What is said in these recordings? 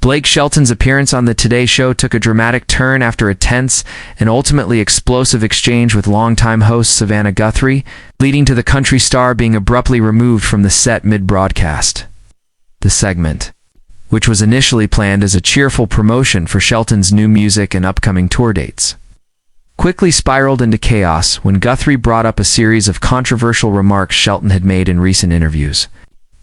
Blake Shelton's appearance on the Today Show took a dramatic turn after a tense and ultimately explosive exchange with longtime host Savannah Guthrie, leading to the country star being abruptly removed from the set mid-broadcast. The segment, which was initially planned as a cheerful promotion for Shelton's new music and upcoming tour dates, quickly spiraled into chaos when Guthrie brought up a series of controversial remarks Shelton had made in recent interviews.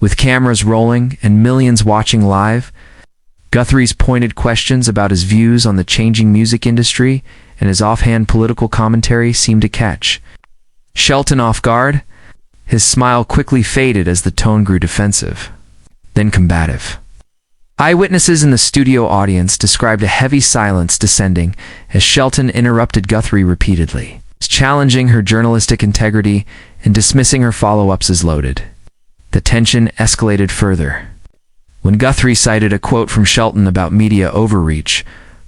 With cameras rolling and millions watching live, Guthrie's pointed questions about his views on the changing music industry and his offhand political commentary seemed to catch Shelton off guard. His smile quickly faded as the tone grew defensive, then combative. Eyewitnesses in the studio audience described a heavy silence descending as Shelton interrupted Guthrie repeatedly, challenging her journalistic integrity and dismissing her follow-ups as loaded. The tension escalated further when Guthrie cited a quote from Shelton about media overreach,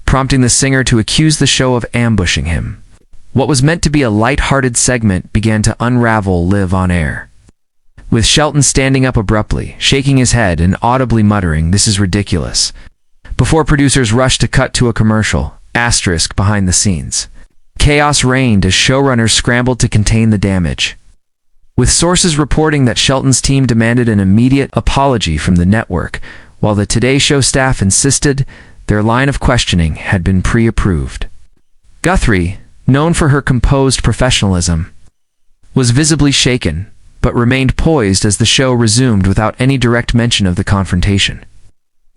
prompting the singer to accuse the show of ambushing him. What was meant to be a light-hearted segment began to unravel live on air, with Shelton standing up abruptly, shaking his head and audibly muttering, "This is ridiculous," before producers rushed to cut to a commercial. Behind the scenes, chaos reigned as showrunners scrambled to contain the damage, with sources reporting that Shelton's team demanded an immediate apology from the network, while the Today Show staff insisted their line of questioning had been pre-approved. Guthrie, known for her composed professionalism, was visibly shaken, but remained poised as the show resumed without any direct mention of the confrontation.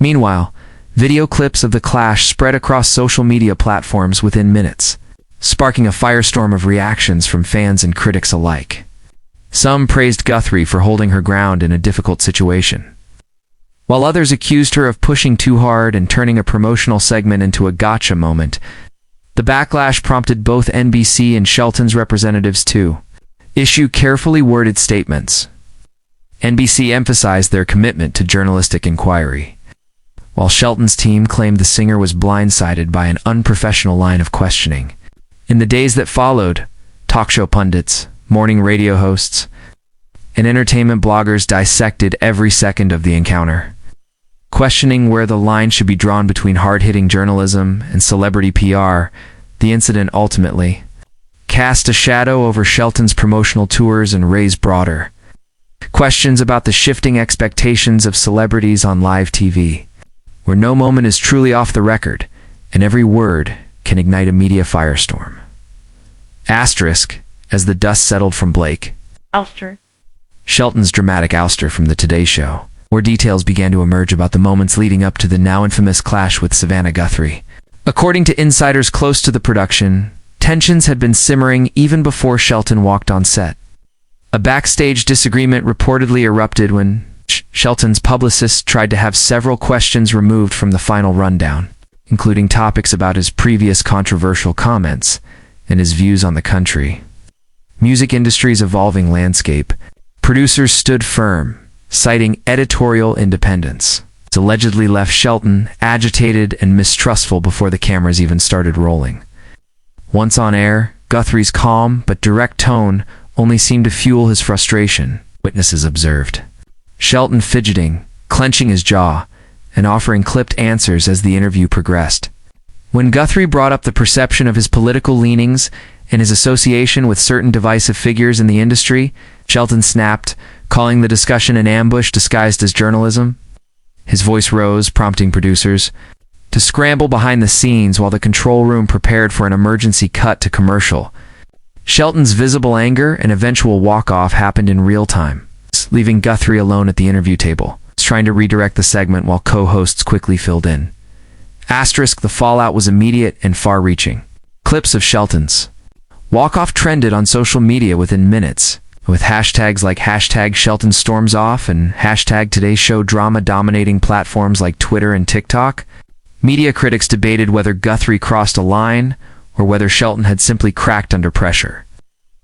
Meanwhile, video clips of the clash spread across social media platforms within minutes, sparking a firestorm of reactions from fans and critics alike. Some praised Guthrie for holding her ground in a difficult situation, while others accused her of pushing too hard and turning a promotional segment into a gotcha moment. The backlash prompted both NBC and Shelton's representatives to issue carefully worded statements. NBC emphasized their commitment to journalistic inquiry, while Shelton's team claimed the singer was blindsided by an unprofessional line of questioning. In the days that followed, talk show pundits, morning radio hosts, and entertainment bloggers dissected every second of the encounter, questioning where the line should be drawn between hard-hitting journalism and celebrity PR. The incident ultimately cast a shadow over Shelton's promotional tours and raised broader questions about the shifting expectations of celebrities on live TV, where no moment is truly off the record, and every word can ignite a media firestorm. As the dust settled from Blake Shelton's dramatic ouster from the Today Show, more details began to emerge about the moments leading up to the now infamous clash with Savannah Guthrie. According to insiders close to the production, tensions had been simmering even before Shelton walked on set. A backstage disagreement reportedly erupted when Shelton's publicist tried to have several questions removed from the final rundown, including topics about his previous controversial comments and his views on the country music industry's evolving landscape. Producers stood firm, citing editorial independence. It allegedly left Shelton agitated and mistrustful before the cameras even started rolling. Once on air, Guthrie's calm but direct tone only seemed to fuel his frustration, witnesses observed. Shelton fidgeting, clenching his jaw, and offering clipped answers as the interview progressed. When Guthrie brought up the perception of his political leanings and his association with certain divisive figures in the industry, Shelton snapped, calling the discussion an ambush disguised as journalism. His voice rose, prompting producers to scramble behind the scenes while the control room prepared for an emergency cut to commercial. Shelton's visible anger and eventual walk-off happened in real time, leaving Guthrie alone at the interview table, trying to redirect the segment while co-hosts quickly filled in. The fallout was immediate and far-reaching. Clips of Shelton's walk-off trended on social media within minutes, with hashtags like #SheltonStormsOff and #TodayShow drama dominating platforms like Twitter and TikTok. Media critics debated whether Guthrie crossed a line or whether Shelton had simply cracked under pressure.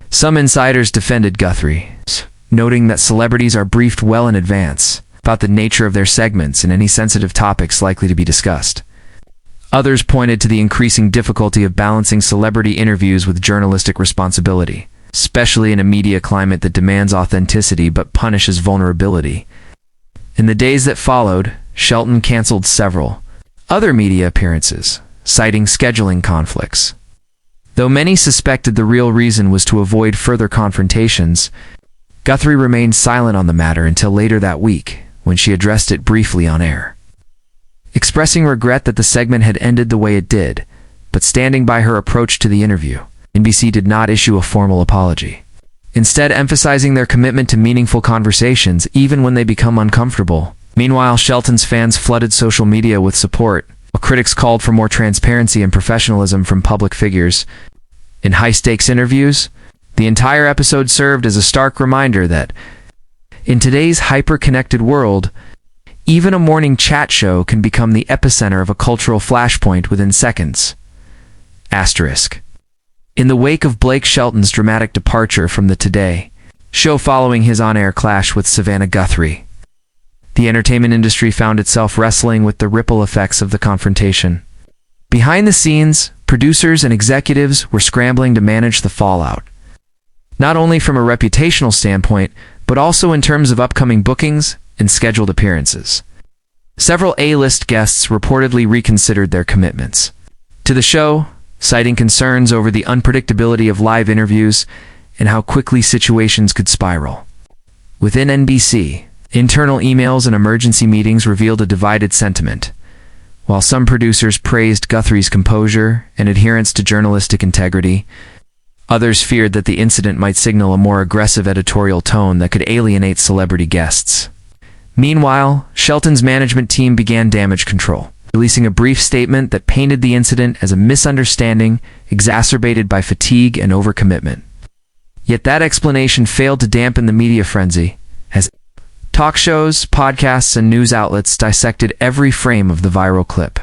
Some insiders defended Guthrie, noting that celebrities are briefed well in advance about the nature of their segments and any sensitive topics likely to be discussed. Others pointed to the increasing difficulty of balancing celebrity interviews with journalistic responsibility, especially in a media climate that demands authenticity but punishes vulnerability. In the days that followed, Shelton canceled several other media appearances, citing scheduling conflicts. Though many suspected the real reason was to avoid further confrontations, Guthrie remained silent on the matter until later that week, when she addressed it briefly on air. Expressing regret that the segment had ended the way it did, but standing by her approach to the interview, NBC did not issue a formal apology. Instead, emphasizing their commitment to meaningful conversations even when they become uncomfortable. Meanwhile, Shelton's fans flooded social media with support, while critics called for more transparency and professionalism from public figures. In high-stakes interviews, the entire episode served as a stark reminder that, in today's hyper-connected world, even a morning chat show can become the epicenter of a cultural flashpoint within seconds. Asterisk. In the wake of Blake Shelton's dramatic departure from the Today Show following his on-air clash with Savannah Guthrie, the entertainment industry found itself wrestling with the ripple effects of the confrontation. Behind the scenes, producers and executives were scrambling to manage the fallout, not only from a reputational standpoint, but also in terms of upcoming bookings and scheduled appearances. Several A-list guests reportedly reconsidered their commitments to the show, citing concerns over the unpredictability of live interviews and how quickly situations could spiral. Within NBC, internal emails and emergency meetings revealed a divided sentiment. While some producers praised Guthrie's composure and adherence to journalistic integrity, others feared that the incident might signal a more aggressive editorial tone that could alienate celebrity guests. Meanwhile, Shelton's management team began damage control, releasing a brief statement that painted the incident as a misunderstanding exacerbated by fatigue and overcommitment. Yet that explanation failed to dampen the media frenzy, as talk shows, podcasts, and news outlets dissected every frame of the viral clip.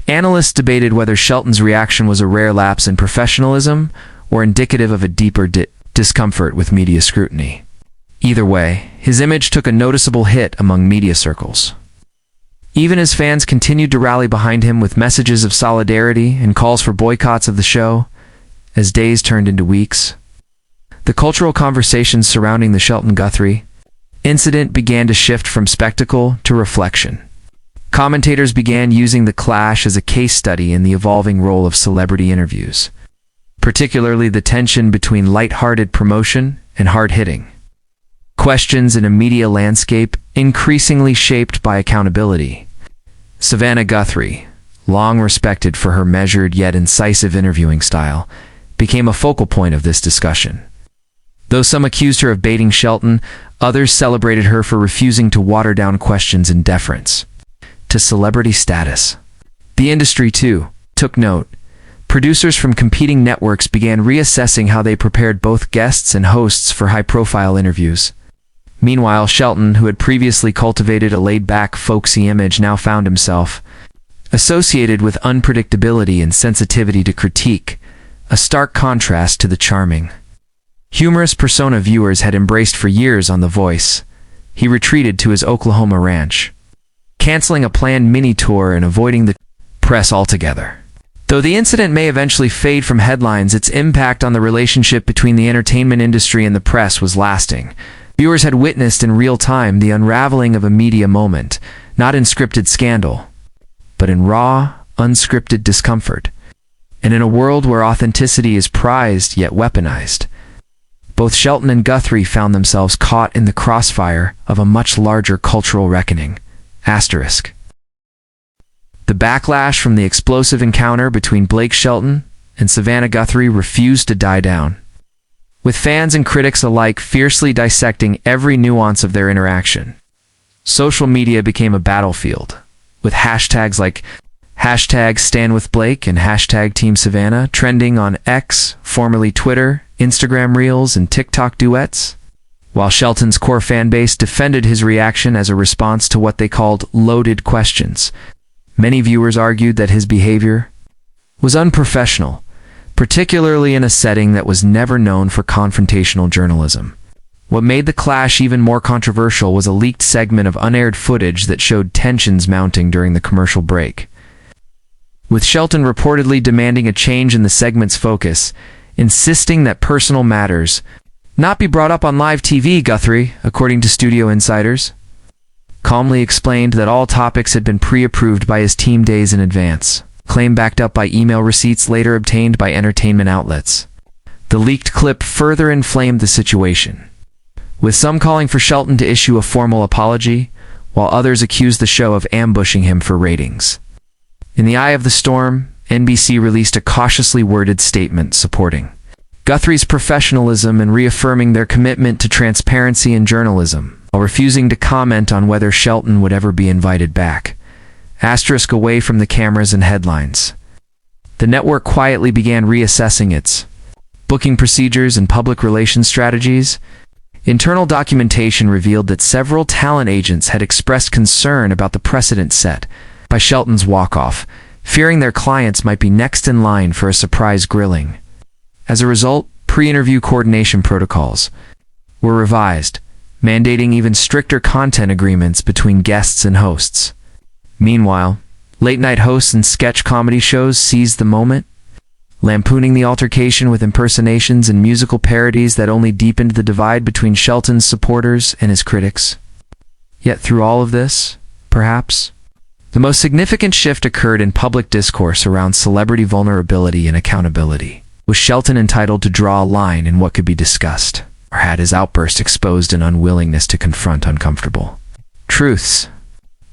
Analysts debated whether Shelton's reaction was a rare lapse in professionalism or indicative of a deeper discomfort with media scrutiny. Either way, his image took a noticeable hit among media circles. Even as fans continued to rally behind him with messages of solidarity and calls for boycotts of the show, as days turned into weeks, the cultural conversations surrounding the Shelton-Guthrie incident began to shift from spectacle to reflection. Commentators began using the clash as a case study in the evolving role of celebrity interviews, particularly the tension between light-hearted promotion and hard-hitting questions in a media landscape increasingly shaped by accountability. Savannah Guthrie, long respected for her measured yet incisive interviewing style, became a focal point of this discussion. Though some accused her of baiting Shelton, others celebrated her for refusing to water down questions in deference to celebrity status. The industry, too, took note. Producers from competing networks began reassessing how they prepared both guests and hosts for high-profile interviews. Meanwhile, Shelton, who had previously cultivated a laid-back, folksy image, now found himself associated with unpredictability and sensitivity to critique, a stark contrast to the charming, humorous persona viewers had embraced for years on The Voice. He retreated to his Oklahoma ranch, canceling a planned mini-tour and avoiding the press altogether. Though the incident may eventually fade from headlines, its impact on the relationship between the entertainment industry and the press was lasting. Viewers had witnessed in real time the unraveling of a media moment, not in scripted scandal, but in raw, unscripted discomfort. And in a world where authenticity is prized yet weaponized, both Shelton and Guthrie found themselves caught in the crossfire of a much larger cultural reckoning. Asterisk. The backlash from the explosive encounter between Blake Shelton and Savannah Guthrie refused to die down, with fans and critics alike fiercely dissecting every nuance of their interaction. Social media became a battlefield, with hashtags like #StandWithBlake and #TeamSavannah trending on X, formerly Twitter, Instagram Reels, and TikTok duets. While Shelton's core fanbase defended his reaction as a response to what they called loaded questions, many viewers argued that his behavior was unprofessional, particularly in a setting that was never known for confrontational journalism. What made the clash even more controversial was a leaked segment of unaired footage that showed tensions mounting during the commercial break, with Shelton reportedly demanding a change in the segment's focus, insisting that personal matters not be brought up on live TV, Guthrie, according to studio insiders. calmly explained that all topics had been pre-approved by his team days in advance, claim backed up by email receipts later obtained by entertainment outlets. The leaked clip further inflamed the situation, with some calling for Shelton to issue a formal apology, while others accused the show of ambushing him for ratings. In the eye of the storm, NBC released a cautiously worded statement supporting Guthrie's professionalism and reaffirming their commitment to transparency in journalism, while refusing to comment on whether Shelton would ever be invited back. Asterisk away from the cameras and headlines. The network quietly began reassessing its booking procedures and public relations strategies. Internal documentation revealed that several talent agents had expressed concern about the precedent set by Shelton's walk-off, fearing their clients might be next in line for a surprise grilling. As a result, pre-interview coordination protocols were revised, mandating even stricter content agreements between guests and hosts. Meanwhile, late-night hosts and sketch comedy shows seized the moment, lampooning the altercation with impersonations and musical parodies that only deepened the divide between Shelton's supporters and his critics. Yet through all of this, perhaps, the most significant shift occurred in public discourse around celebrity vulnerability and accountability. Was Shelton entitled to draw a line in what could be discussed, or had his outburst exposed an unwillingness to confront uncomfortable truths?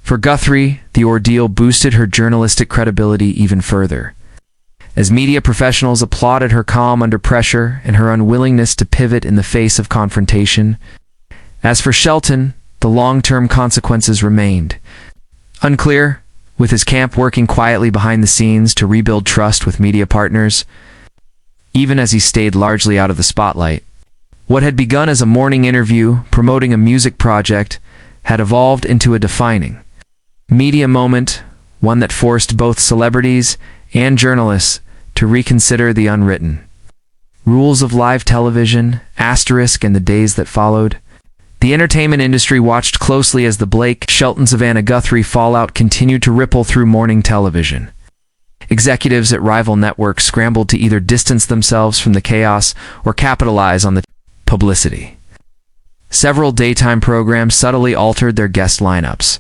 For Guthrie, the ordeal boosted her journalistic credibility even further, as media professionals applauded her calm under pressure and her unwillingness to pivot in the face of confrontation. As for Shelton, the long-term consequences remained unclear, with his camp working quietly behind the scenes to rebuild trust with media partners, even as he stayed largely out of the spotlight. What had begun as a morning interview promoting a music project had evolved into a defining media moment, one that forced both celebrities and journalists to reconsider the unwritten rules of live television, asterisk, and the days that followed. The entertainment industry watched closely as the Blake Shelton-Savannah Guthrie fallout continued to ripple through morning television. Executives at rival networks scrambled to either distance themselves from the chaos or capitalize on the publicity. Several daytime programs subtly altered their guest lineups,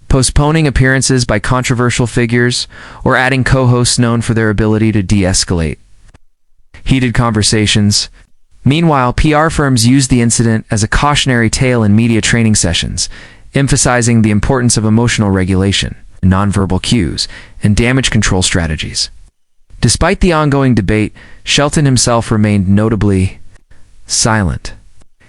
postponing appearances by controversial figures or adding co-hosts known for their ability to de-escalate heated conversations. Meanwhile, PR firms used the incident as a cautionary tale in media training sessions, emphasizing the importance of emotional regulation, nonverbal cues, and damage control strategies. Despite the ongoing debate, Shelton himself remained notably silent.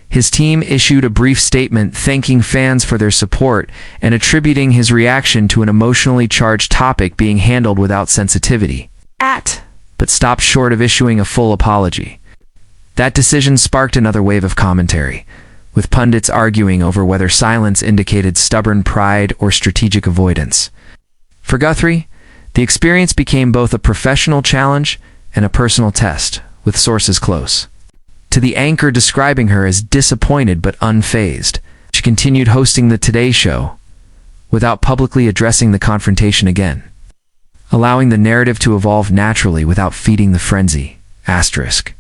His team issued a brief statement thanking fans for their support and attributing his reaction to an emotionally charged topic being handled without sensitivity, but stopped short of issuing a full apology. That decision sparked another wave of commentary, with pundits arguing over whether silence indicated stubborn pride or strategic avoidance. For Guthrie, the experience became both a professional challenge and a personal test, with sources close to the anchor describing her as disappointed but unfazed. She continued hosting the Today Show without publicly addressing the confrontation again, allowing the narrative to evolve naturally without feeding the frenzy. Asterisk.